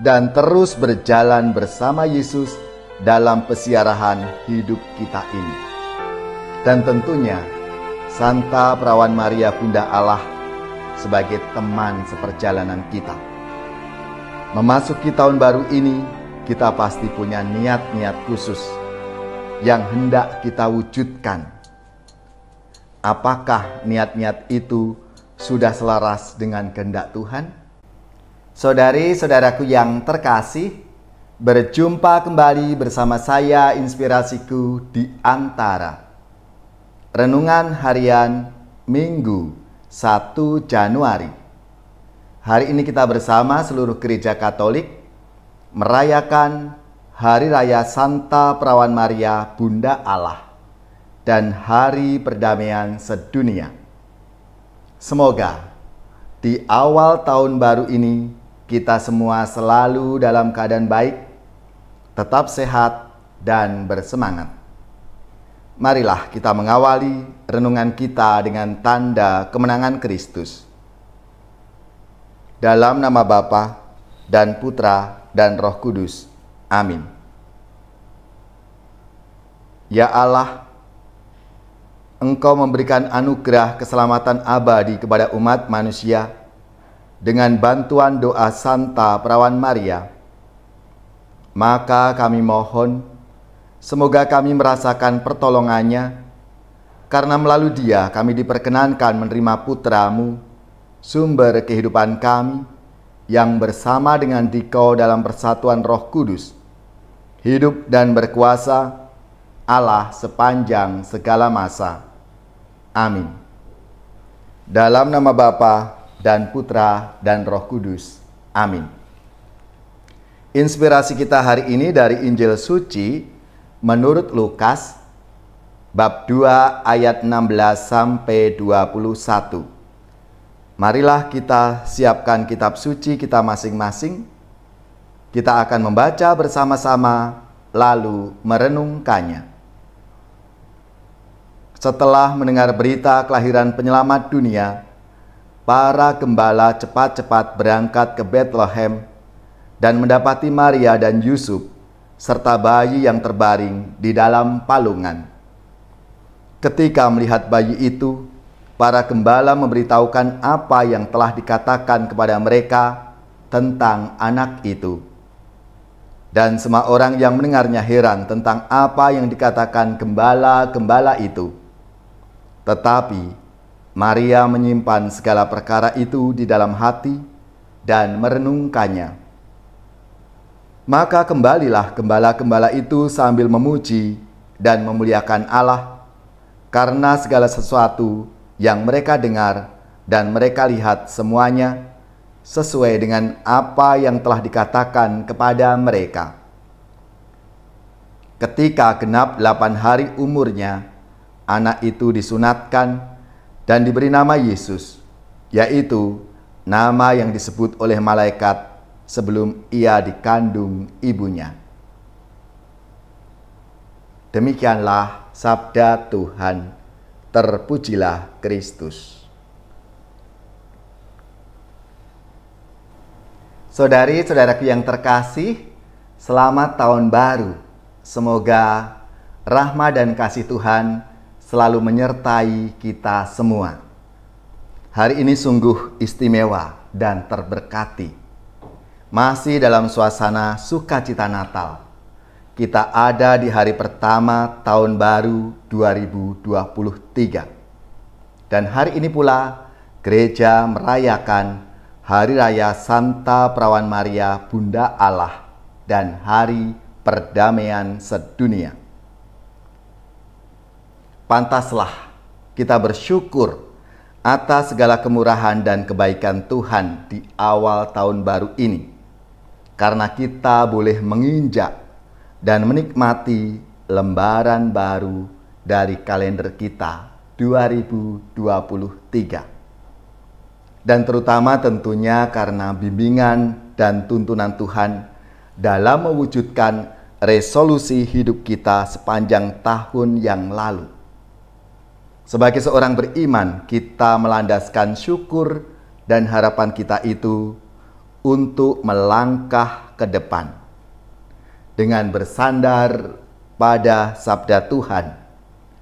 dan terus berjalan bersama Yesus dalam pesiarahan hidup kita ini. Dan tentunya Santa Perawan Maria Bunda Allah sebagai teman seperjalanan kita. Memasuki tahun baru ini, kita pasti punya niat-niat khusus yang hendak kita wujudkan. Apakah niat-niat itu sudah selaras dengan kehendak Tuhan? Saudari-saudaraku yang terkasih, berjumpa kembali bersama saya Inspirasiku di Antara. Renungan harian Minggu 1 Januari. Hari ini kita bersama seluruh gereja Katolik merayakan Hari Raya Santa Perawan Maria Bunda Allah dan Hari Perdamaian Sedunia. Semoga di awal tahun baru ini kita semua selalu dalam keadaan baik, tetap sehat dan bersemangat. Marilah kita mengawali renungan kita dengan tanda kemenangan Kristus. Dalam nama Bapa dan Putra dan Roh Kudus. Amin. Ya Allah, Engkau memberikan anugerah keselamatan abadi kepada umat manusia dengan bantuan doa Santa Perawan Maria. Maka kami mohon, semoga kami merasakan pertolongannya, karena melalui Dia kami diperkenankan menerima Putra-Mu, sumber kehidupan kami, yang bersama dengan Dikau dalam persatuan Roh Kudus, hidup dan berkuasa Allah sepanjang segala masa. Amin. Dalam nama Bapa dan Putra dan Roh Kudus. Amin. Inspirasi kita hari ini dari Injil Suci menurut Lukas bab 2 ayat 16 sampai 21. Marilah kita siapkan kitab suci kita masing-masing. Kita akan membaca bersama-sama lalu merenungkannya. Setelah mendengar berita kelahiran penyelamat dunia, para gembala cepat-cepat berangkat ke Betlehem dan mendapati Maria dan Yusuf serta bayi yang terbaring di dalam palungan. Ketika melihat bayi itu, para gembala memberitahukan apa yang telah dikatakan kepada mereka tentang anak itu. Dan semua orang yang mendengarnya heran tentang apa yang dikatakan gembala-gembala itu. Tetapi Maria menyimpan segala perkara itu di dalam hati dan merenungkannya. Maka kembalilah gembala-gembala itu sambil memuji dan memuliakan Allah karena segala sesuatu yang mereka dengar dan mereka lihat semuanya sesuai dengan apa yang telah dikatakan kepada mereka. Ketika genap 8 hari umurnya, anak itu disunatkan dan diberi nama Yesus, yaitu nama yang disebut oleh malaikat sebelum ia dikandung ibunya. Demikianlah sabda Tuhan. Terpujilah Kristus. Saudari-saudaraku yang terkasih, selamat tahun baru. Semoga rahmat dan kasih Tuhan selalu menyertai kita semua. Hari ini sungguh istimewa dan terberkati. Masih dalam suasana sukacita Natal. Kita ada di hari pertama tahun baru 2023. Dan hari ini pula gereja merayakan Hari Raya Santa Perawan Maria Bunda Allah dan Hari Perdamaian Sedunia. Pantaslah kita bersyukur atas segala kemurahan dan kebaikan Tuhan di awal tahun baru ini. Karena kita boleh menginjak dan menikmati lembaran baru dari kalender kita 2023. Dan terutama tentunya karena bimbingan dan tuntunan Tuhan dalam mewujudkan resolusi hidup kita sepanjang tahun yang lalu. Sebagai seorang beriman, kita melandaskan syukur dan harapan kita itu untuk melangkah ke depan dengan bersandar pada sabda Tuhan,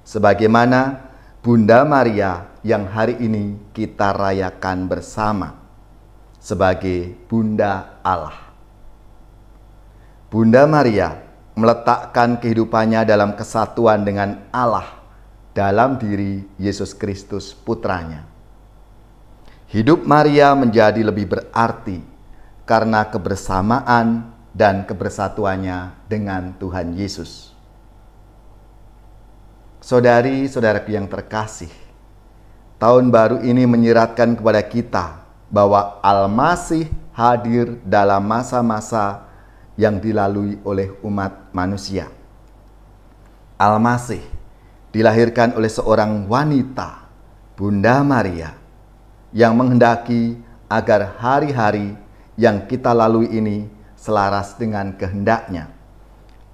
sebagaimana Bunda Maria yang hari ini kita rayakan bersama sebagai Bunda Allah. Bunda Maria meletakkan kehidupannya dalam kesatuan dengan Allah dalam diri Yesus Kristus Putranya. Hidup Maria menjadi lebih berarti karena kebersamaan dan kebersatuannya dengan Tuhan Yesus. Saudari-saudaraku yang terkasih, tahun baru ini menyiratkan kepada kita bahwa Al-Masih hadir dalam masa-masa yang dilalui oleh umat manusia. Al-Masih dilahirkan oleh seorang wanita, Bunda Maria, yang menghendaki agar hari-hari yang kita lalui ini selaras dengan kehendaknya.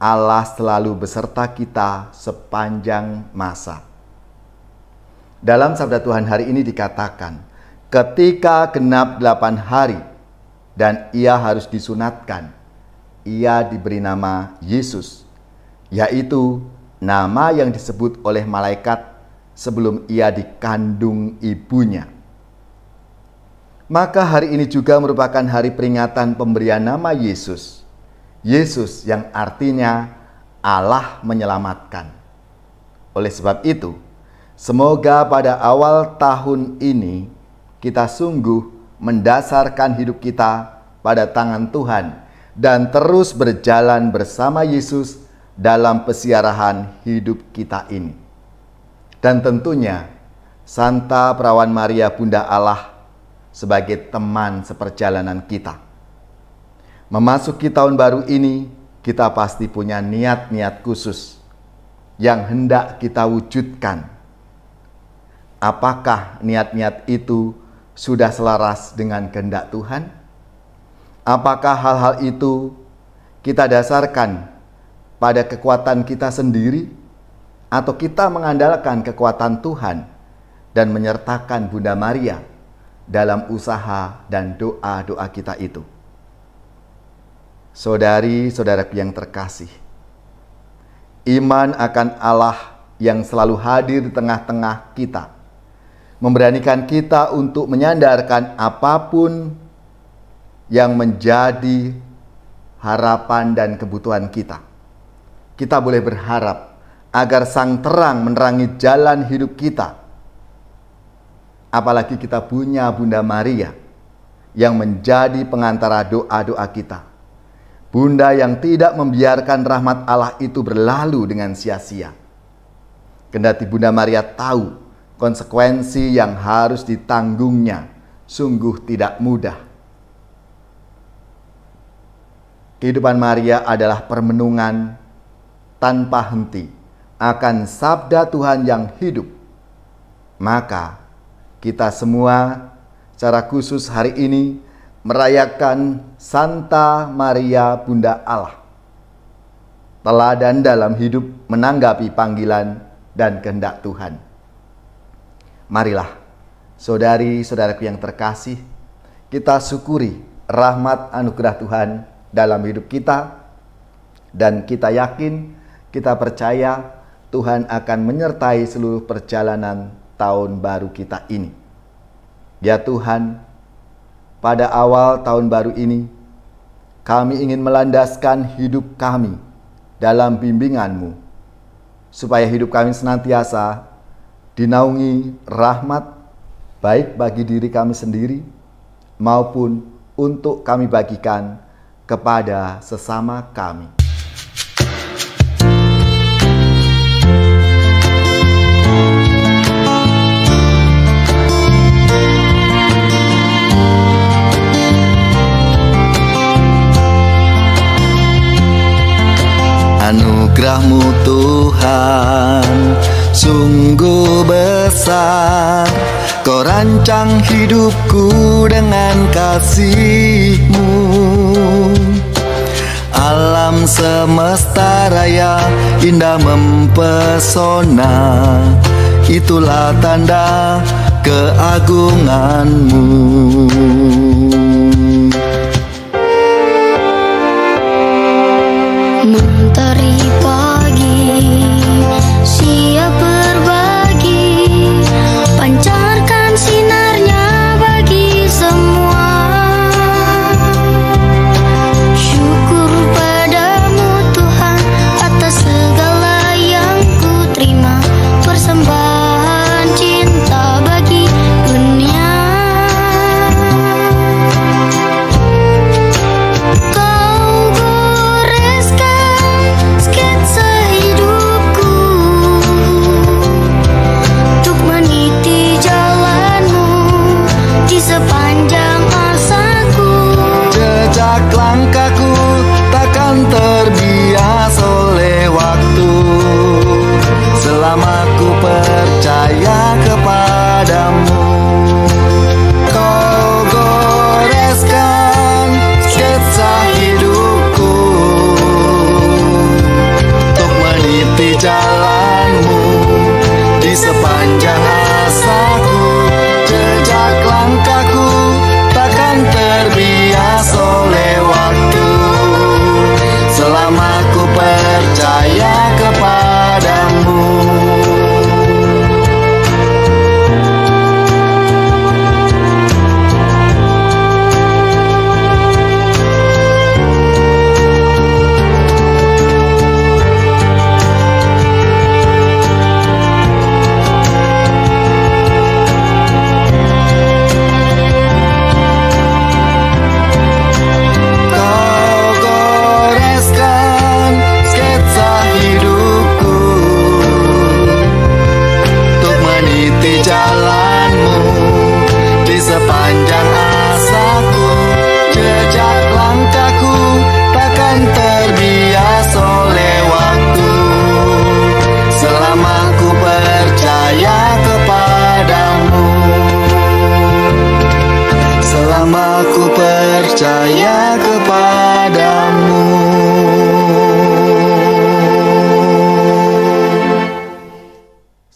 Allah selalu beserta kita sepanjang masa. Dalam sabda Tuhan hari ini dikatakan, ketika genap 8 hari dan ia harus disunatkan, ia diberi nama Yesus, yaitu nama yang disebut oleh malaikat sebelum ia dikandung ibunya. Maka hari ini juga merupakan hari peringatan pemberian nama Yesus. Yesus yang artinya Allah menyelamatkan. Oleh sebab itu, semoga pada awal tahun ini kita sungguh mendasarkan hidup kita pada tangan Tuhan dan terus berjalan bersama Yesus dalam pesiarahan hidup kita ini. Dan tentunya Santa Perawan Maria Bunda Allah sebagai teman seperjalanan kita. Memasuki tahun baru ini, kita pasti punya niat-niat khusus yang hendak kita wujudkan. Apakah niat-niat itu sudah selaras dengan kehendak Tuhan? Apakah hal-hal itu kita dasarkan pada kekuatan kita sendiri, atau kita mengandalkan kekuatan Tuhan dan menyertakan Bunda Maria dalam usaha dan doa-doa kita itu? Saudari-saudaraku yang terkasih, iman akan Allah yang selalu hadir di tengah-tengah kita memberanikan kita untuk menyandarkan apapun yang menjadi harapan dan kebutuhan kita. Kita boleh berharap agar sang terang menerangi jalan hidup kita. Apalagi kita punya Bunda Maria yang menjadi pengantara doa-doa kita. Bunda yang tidak membiarkan rahmat Allah itu berlalu dengan sia-sia. Kendati Bunda Maria tahu konsekuensi yang harus ditanggungnya sungguh tidak mudah. Kehidupan Maria adalah permenungan tanpa henti akan sabda Tuhan yang hidup. Maka kita semua secara khusus hari ini merayakan Santa Maria Bunda Allah, teladan dalam hidup menanggapi panggilan dan kehendak Tuhan. Marilah, saudari-saudaraku yang terkasih, kita syukuri rahmat anugerah Tuhan dalam hidup kita, dan kita yakin, kita percaya Tuhan akan menyertai seluruh perjalanan tahun baru kita ini. Ya Tuhan, pada awal tahun baru ini, kami ingin melandaskan hidup kami dalam bimbingan-Mu, supaya hidup kami senantiasa dinaungi rahmat, baik bagi diri kami sendiri, maupun untuk kami bagikan kepada sesama kami. Anugerah-Mu Tuhan sungguh besar, Kau rancang hidupku dengan kasih-Mu. Alam semesta raya indah mempesona, itulah tanda keagungan-Mu.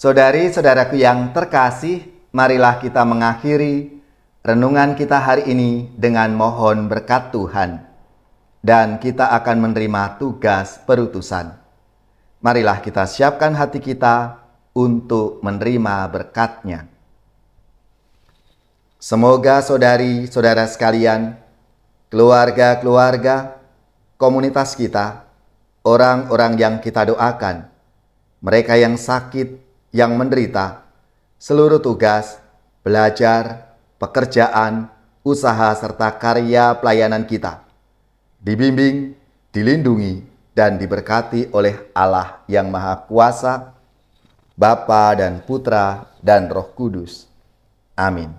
Saudari-saudaraku yang terkasih, marilah kita mengakhiri renungan kita hari ini dengan mohon berkat Tuhan. Dan kita akan menerima tugas perutusan. Marilah kita siapkan hati kita untuk menerima berkat-Nya. Semoga saudari-saudara sekalian, keluarga-keluarga, komunitas kita, orang-orang yang kita doakan, mereka yang sakit, yang menderita, seluruh tugas, belajar, pekerjaan, usaha, serta karya pelayanan kita, dibimbing, dilindungi, dan diberkati oleh Allah yang Maha Kuasa, Bapa dan Putra dan Roh Kudus. Amin.